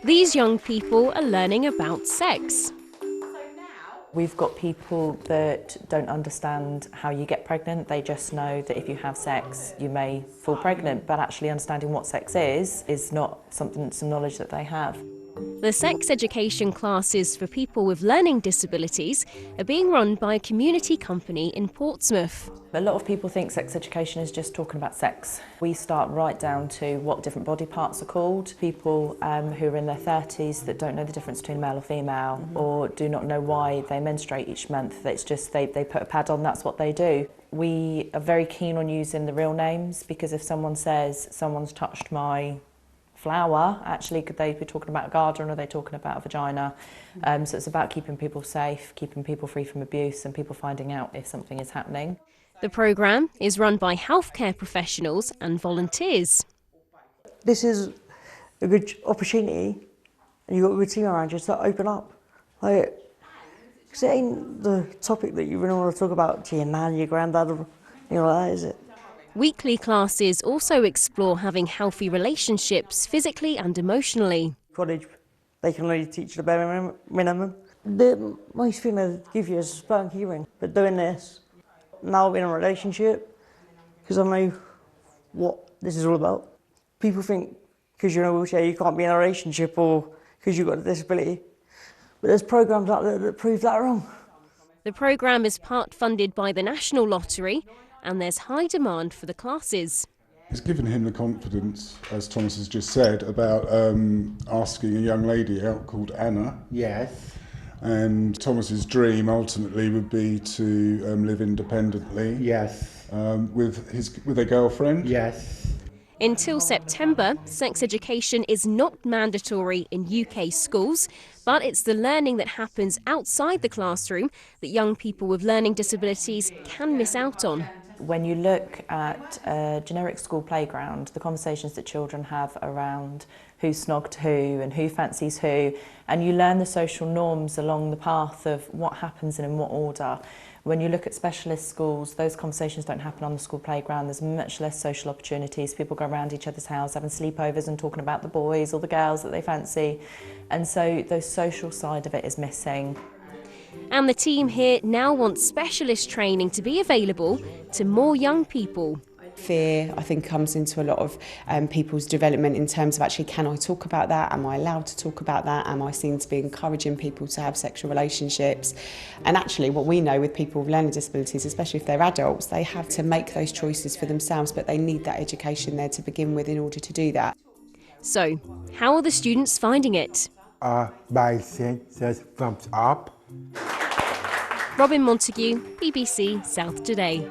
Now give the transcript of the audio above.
These young people are learning about sex. We've got people that don't understand how you get pregnant. They just know that if you have sex, you may fall pregnant, but actually understanding what sex is not some knowledge that they have. The sex education classes for people with learning disabilities are being run by a community company in Portsmouth. A lot of people think sex education is just talking about sex. We start right down to what different body parts are called. People who are in their 30s that don't know the difference between male or female, or do not know why they menstruate each month. It's just they put a pad on, that's what they do. We are very keen on using the real names, because if someone says someone's touched my flower, actually could they be talking about a garden, or are they talking about a vagina? So it's about keeping people safe, keeping people free from abuse, and people finding out if something is happening. The programme is run by healthcare professionals and volunteers. This is a good opportunity, and you've got a good team around you to open up. Because it ain't the topic that you really want to talk about to your nan, your granddad, or like that, is it? Weekly classes also explore having healthy relationships physically and emotionally. College, they can only teach the bare minimum. The most thing they give you is a sperm key ring. But doing this, now I'm in a relationship, because I know what this is all about. People think because you're in a wheelchair you can't be in a relationship, or because you've got a disability. But there's programmes out there that prove that wrong. The programme is part funded by the National Lottery, and there's high demand for the classes. It's given him the confidence, as Thomas has just said, about asking a young lady out called Anna. Yes. And Thomas's dream ultimately would be to live independently. Yes. With a girlfriend. Yes. Until September, sex education is not mandatory in UK schools, but it's the learning that happens outside the classroom that young people with learning disabilities can miss out on. When you look at a generic school playground, the conversations that children have around who snogged who and who fancies who, and you learn the social norms along the path of what happens and in what order. When you look at specialist schools, those conversations don't happen on the school playground. There's much less social opportunities. People go around each other's house having sleepovers and talking about the boys or the girls that they fancy. And so the social side of it is missing. And the team here now wants specialist training to be available to more young people. Fear, I think, comes into a lot of people's development in terms of actually, can I talk about that? Am I allowed to talk about that? Am I seen to be encouraging people to have sexual relationships? And actually what we know with people with learning disabilities, especially if they're adults, they have to make those choices for themselves, but they need that education there to begin with in order to do that. So, how are the students finding it? By saying just thumbs up. Robin Montague, BBC South Today.